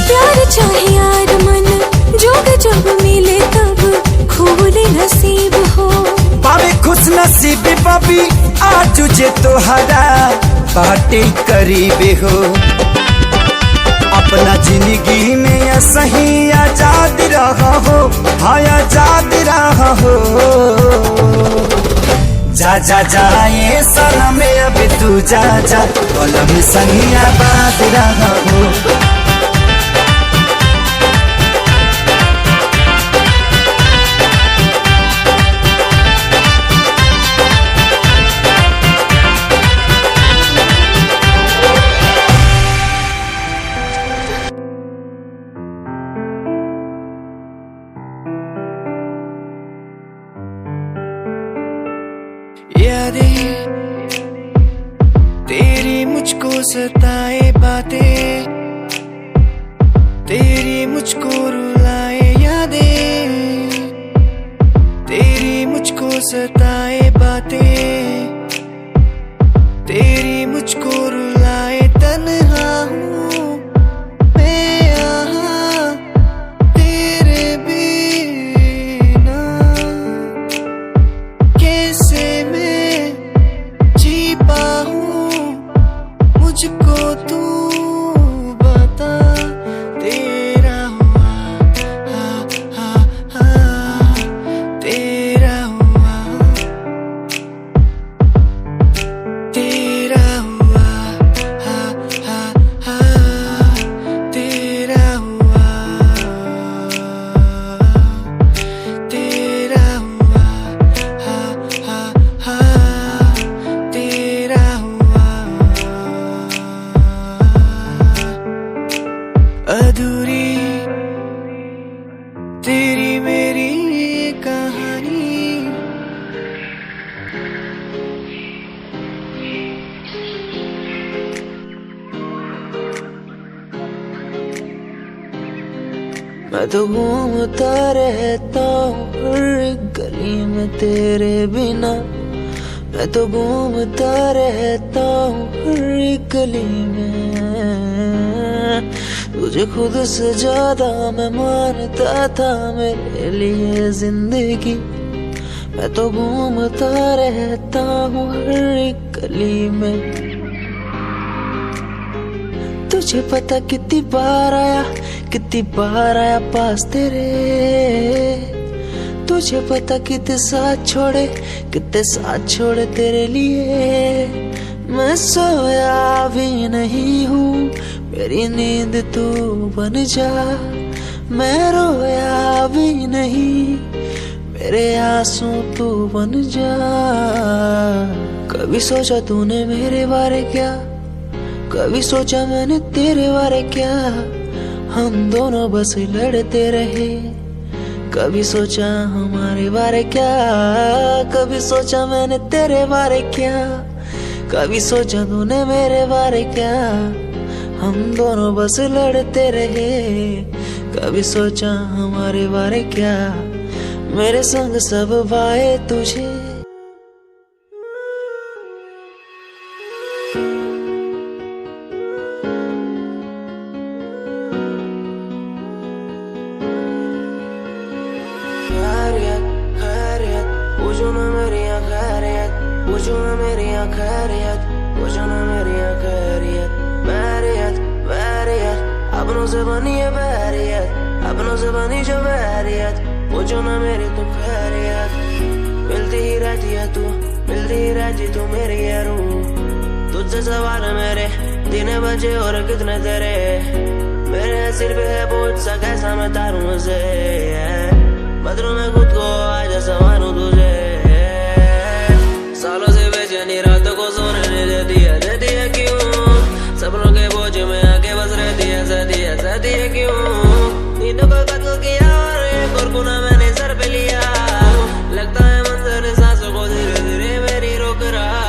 S2: प्यार
S3: कभी आज जे तोहरा बाटे करीबे हो, अपना जिंदगी में सही आजाद रहा हो, हाँ आजाद रहा हो। जा जा जाए सनम अब तू जा जा, कलम संगी आबाद रहा हो।
S5: यादें तेरी मुझको सताए बातें, तेरी मुझको रुलाए यादें, तेरी मुझको सताए बातें, तेरी मुझको रुलाए। तन्हा हूँ मैं यहाँ तेरे बिना, कैसे मुझको तू बता। तेरा हुआ तेरा हुआ, तेरा हुआ तेरा हुआ, तेरा हुआ तेरा हुआ। अधूरी तेरी मेरी कहानी, मैं तो घूमता रहता हूँ हर गली में तेरे बिना, मैं तो घूमता रहता हूँ हर गली में। तुझे खुद से ज्यादा मैं मानता था मेरे लिए जिंदगी, मैं तो घूमता रहता हूँ हर गली में। तुझे पता कितनी बार आया पास तेरे, तुझे पता कितने साथ छोड़े तेरे लिए। मैं सोया भी नहीं हूँ, मेरी नींद तू बन जा। मैं रोया भी नहीं, मेरे आंसू तू बन जा। कभी सोचा तूने मेरे बारे क्या, कभी सोचा मैंने तेरे बारे क्या। हम दोनों बस लड़ते रहे, कभी सोचा हमारे बारे क्या, कभी सोचा मैंने तेरे बारे क्या, कभी सोचा तूने मेरे बारे क्या। हम दोनों बस लड़ते रहे, कभी सोचा हमारे बारे क्या। मेरे संग सब भाए तुझे, पूछो ना मेरी खैरियत, पूछो ना मेरी खैरियत, पूछो ना मेरी खैरियत। बैरियत बैरियत अपनों से बनी है बैरियत, अपनों से बनी जो बैरियत। पूछो ना मेरी तू खैरियत, मिलती ही रहती है तू, मिलती ही रहती तू मेरी है रूह। तुझसे सवाल मेरे दिन बजे और कितने तेरे, मेरे सिर पे है बोझ सा कैसा मैं तारूं उसे। बदलूं मैं खुद को आज संवारूं तुझे, सालों से बेचैनी रात को सोने नहीं देती है क्यों। सपनों के बोझ में आके बस रहती है क्यों। नींदों को कत्ल किया और एक और गुनाह मैंने सर पे लिया। लगता है मंजर सांसों को धीरे धीरे मेरी रोक रहा।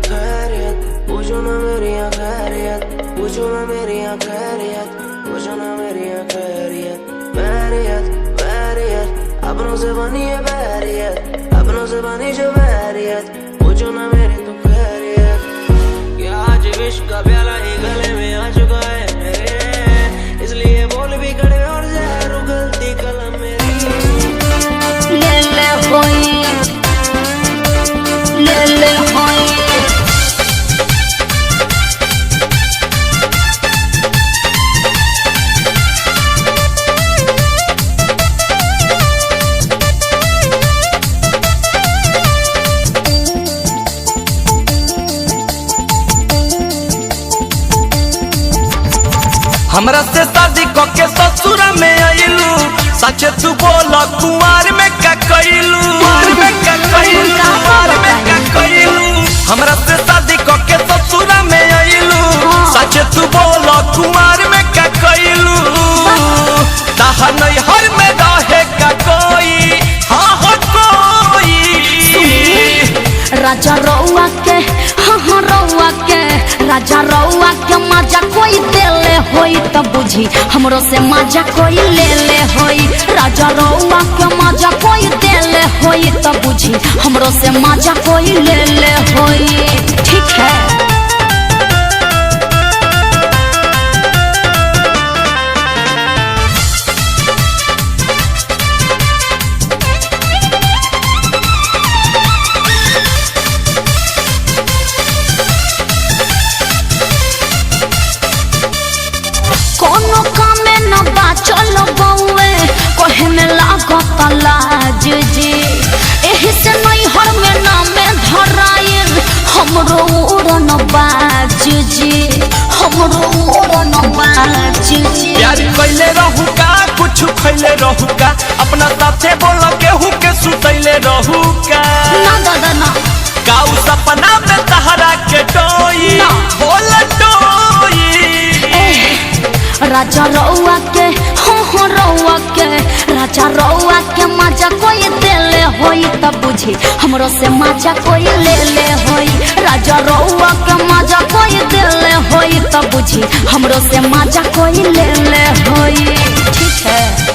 S5: खैरियत पूछो ना मेरी खैरियत, पूछो ना मेरी खैरियत, पूछो ना मेरी खैरियत। बैरियत बैरियत अपनों से बनी है बैरियत, अपनों से बनी जो बैरियत। पूछो ना मेरी तू खैरियत, क्या आज विश्व का प्याला ही गले में आ चुका है मेरे, इसलिए बोल भी कड़े और जहर उगलती कलम मेरी।
S2: ले ले होई
S3: हमरा से शादी करके ससुर में आइलू, सच तू बोल कुंवार में का कइलू, हमरा से शादी करके ससुर में आइलू, सच तू बोल कुंवार में का कइलू, ताहा नहीं हर में रहे का कोई, हाँ हो कोई।
S2: राजा रउआ के, हाँ रउआ के, राजा रउआ के मजा कोई देले होई त बुझी हमरो से मजा कोई ले ले होई। राजा रउआ के मजा कोई देले होई त बुझी हमरो से मजा कोई ले ले होई। ठीक है। कोनो काम में न बाचल बउए कहे में लागत लाज जी, एही से नहीं हर में नाम धराइल हमरो उड़न बाज जी, हमरो उड़न बाज जी।
S3: प्यार कैले रहू का कुछ खैले रहू का, अपना साथे बोल केहू के सुतैले रहू का,
S2: ना दादा ना
S3: काऊ सपना में तहरा के टोई बोल टोई।
S2: राजा रउआ के, हाँ रउआ के, राजा रउआ के मजा कोई देले होई त बुझी हमरो से मजा कोई ले ले होई। राजा रउआ के मजा कोई देले होई त बुझी हमरो से मजा कोई ले ले होई। ठीक है।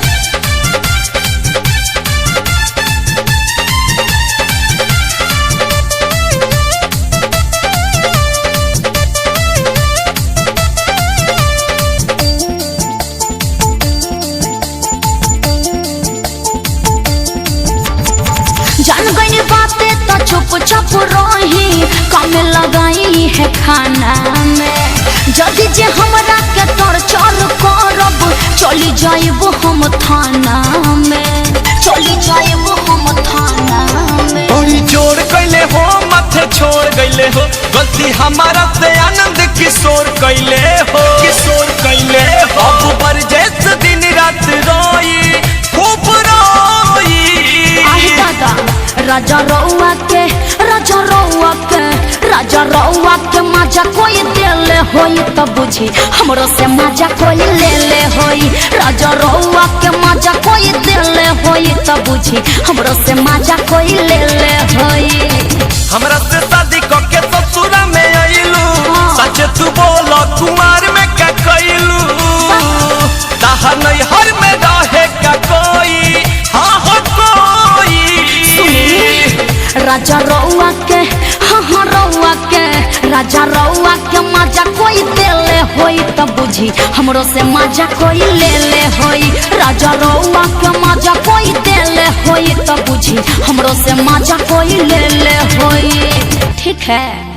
S2: जान गई बातें तो चुप चाप रही, काम लगाई है खाना में, जदि जे हमरा के टॉर्चर करब चली जाइब हम थाना में, चली जाइब हम थाना में।
S3: बड़ी जोर कैले हो माथे छोड़ गईले हो, गलती हमारा से आनंद किशोर कैले हो, किशोर कैले हो। अब बरजेस दिन रात रोई खूब रोई।
S2: राजा रउआ के, राजा रउआ के, राजा रउआ के मजा कोई देले होई त बुझी हमरो से मजा कोई ले ले होई। राजा रउआ के मजा कोई देले होई त बुझी हमरो से मजा कोई ले ले होई।
S3: हमरा से शादी करके ससुर में आइलू, सच तू बोल कुमार में का कइलू, ताहा नहीं हर में रहे का कोई, हाँ हो कोई।
S2: राजा रउआ के, हाँ रउआ के, राजा रउआ के मजा कोई देले होई त बुझी हमरो से मजा कोई ले ले होई। राजा रउआ के मजा कोई देले होई त बुझी हमरो से मजा कोई ले ले होई। ठीक है।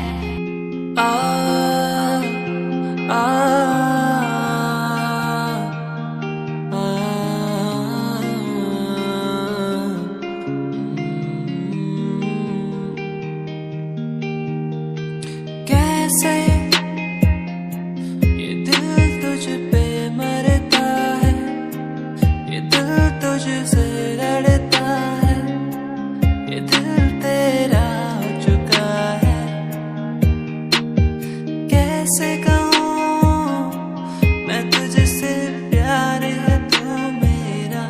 S5: कैसे ये दिल तुझ पे मरता है, ये दिल तुझसे लड़ता है, ये दिल तेरा हो चुका है। कैसे कहूँ मैं तुझसे प्यार है तू मेरा,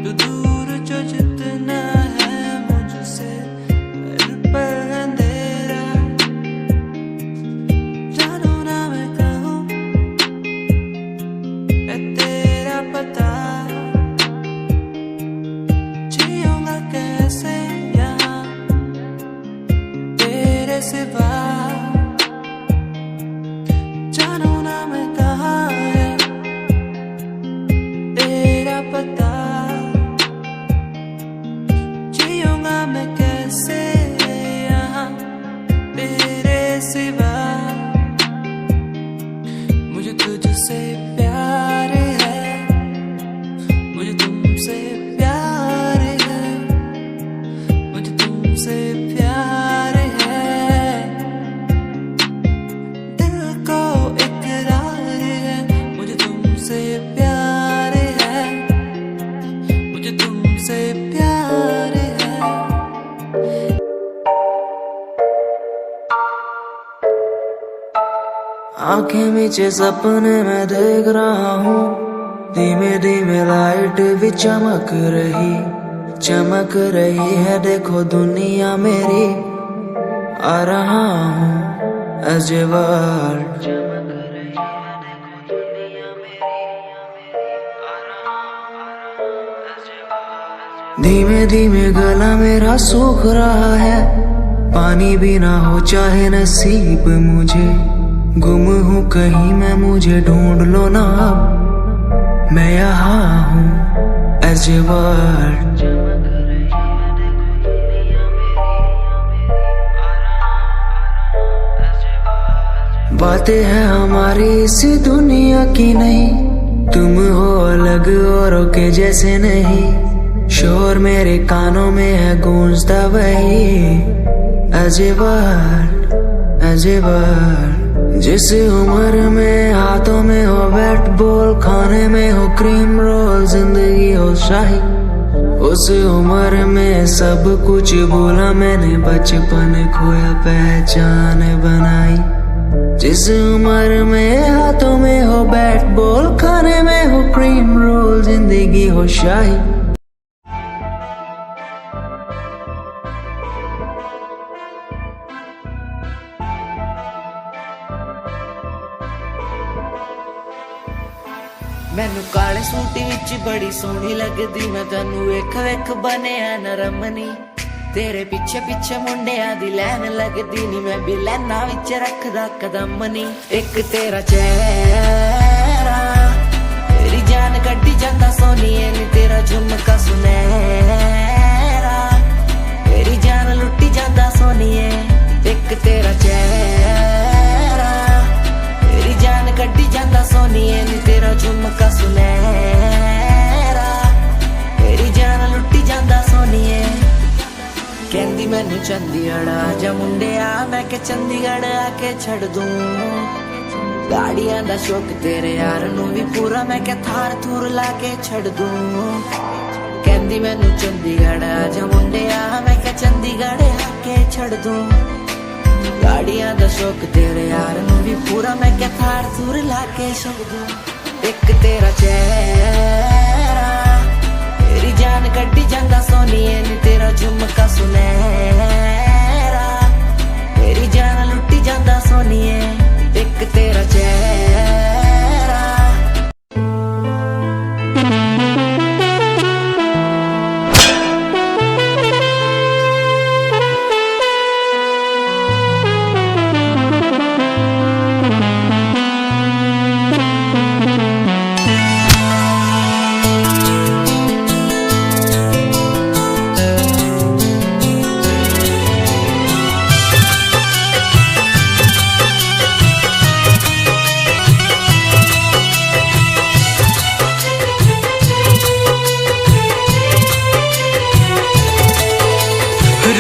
S5: तू दूर जो जितना है मुझसे हर पल अंधेरा। जानो ना मैं कहूँ है तेरा पता, जियूंगा कैसे यहाँ तेरे सिवा। जानो ना मैं कहाँ है तेरा पता, जियूंगा मैं कैसे यहाँ तेरे सिवा। मुझे तुझसे प्यार है, मुझे तुमसे प्यार है, मुझे तुमसे प्यार है। दिल को इकरार है, मुझे तुम मीचे सपने मैं देख रहा हूँ, धीमे धीमे लाइट भी चमक रही है। देखो दुनिया मेरी, आ रहा हूँ as a world। धीमे धीमे गला मेरा सूख रहा है, पानी भी ना हो चाहे नसीब मुझे। गुम हूँ कहीं मैं, मुझे ढूंढ लो ना अब, मैं यहाँ हूँ as a world। बातें हैं हमारी इस दुनिया की नहीं, तुम हो अलग औरों के जैसे नहीं। शोर मेरे कानों में है गूंजता वही as a word। जिस उम्र में हाथों में हो बैट बॉल, खाने में हो क्रीम रोल, जिंदगी हो शाही, उस उम्र में सब कुछ भूला मैंने, बचपन खोया पहचान बनाई। जिस उम्र में हाथों में हो बैट बॉल, खाने में हो क्रीम रोल, जिंदगी हो शाही।
S7: मैनू काले सूट विच बड़ी सोहनी लगदी, मैं तैनू वेख वेख बनिया नरमनी। तेरे पीछे पीछे मुंडिया दी लैन लगदी नी, मैं भी लैना विच रखदा कदम नी। एक तेरा चेहरा तेरी जान कड्डी जांदा सोनिए नी, तेरा झुमका सुनहरा तेरी जान लुट्टी जांदा सोनिए। एक तेरा चेहरा तेरी जान कड्डी जांदा सोनिए नी, तेरा झुमका सुनहरा तेरी जान लुट्टी जांदा सोनिए। कहंदी मैनू चंडीगढ़ आजा मुंडिया, मैं के चंडीगढ़ आके छड़ दूं। गाड़ियां दा शौक तेरे यार नू भी पूरा, मैं के थार थूर लाके छड़ दूं। कहंदी मैनू चंडीगढ़ आजा मुंडिया, मैं के चंडीगढ़ आके छड़ दूं। गाड़ियां दा शौक तेरे यार नू भी पूरा, मैं के थार थूर लाके छड़ दूं। एक तेरा चेहरा तेरी जान कड्डी जांदा सोनिए नी, तेरा झुमका सुनहरा तेरी जान लुट्टी जांदा सोनिए। एक तेरा चेहरा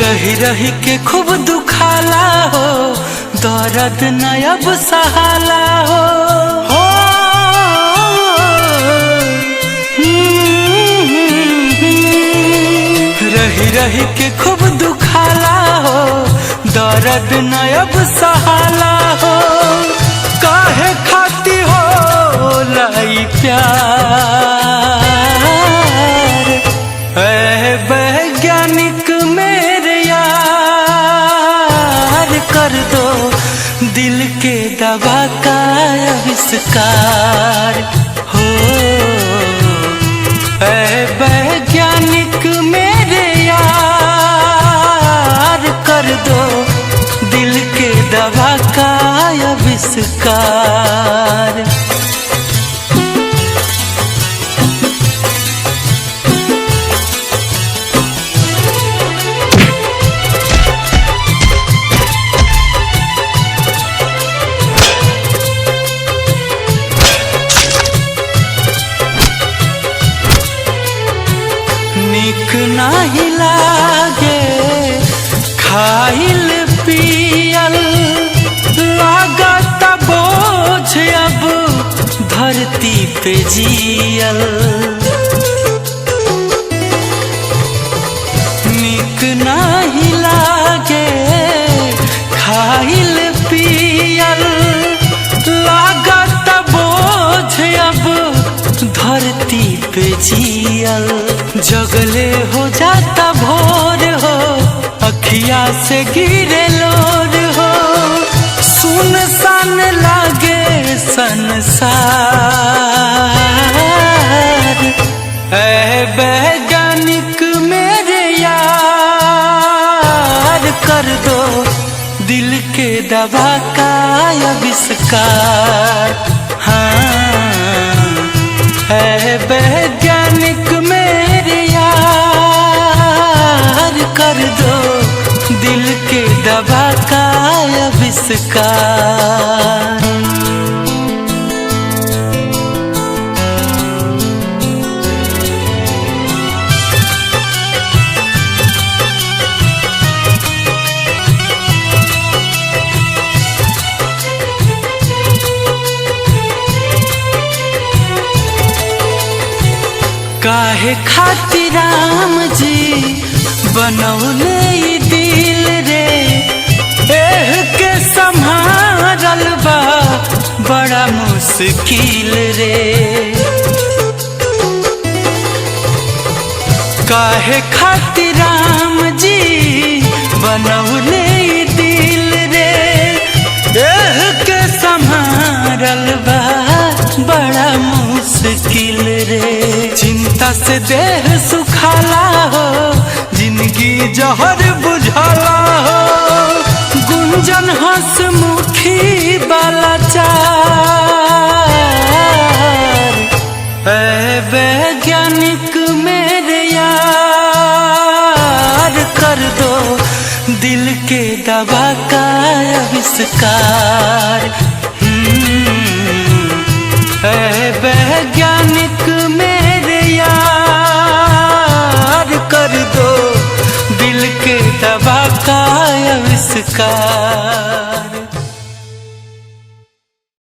S3: रही रही के खूब दुखाला हो, दर्द न अब सहाला हो। रही रही के खूब दुखाला हो, दर्द न अब सहाला हो। काहे खाती हो लाई प्यार, ऐ वैज्ञानिक मेरे यार, कर दो दिल के दवा का आविष्कार हो। ऐ वैज्ञानिक मेरे यार, कर दो दिल के दवा का आविष्कार। निक नाही लागे खाइल पियल, लागत बोझ अब धरती पे जियल। निक नाही लागे खाइल पियल, लागत से गिरे लोर हो, सुनसान लागे संसार। ऐ वैज्ञानिक मेरे यार, कर दो दिल के दवा का आविष्कार। हाँ, ऐ वैज्ञानिक मेरे यार, कर दो दिल के दवा का आविष्कार। काहे खातिर राम जी बनौले ई दिल रे, एह के संभारल बा बड़ा मुश्किल रे। काहे खातिर राम जी बनौले ई दिल रे, एह के संभारल बा बड़ा मुश्किल रे। चिंता से देह सुखाला हो, जिंदगी जहर बुझाला हो, गुंजन हंसमुखी वाला चार। ऐ वैज्ञानिक मेरे यार, कर दो दिल के दवा का आविष्कार। ऐ वैज्ञानिक मेरे यार, कर दो दिल के दवा का आविष्कार।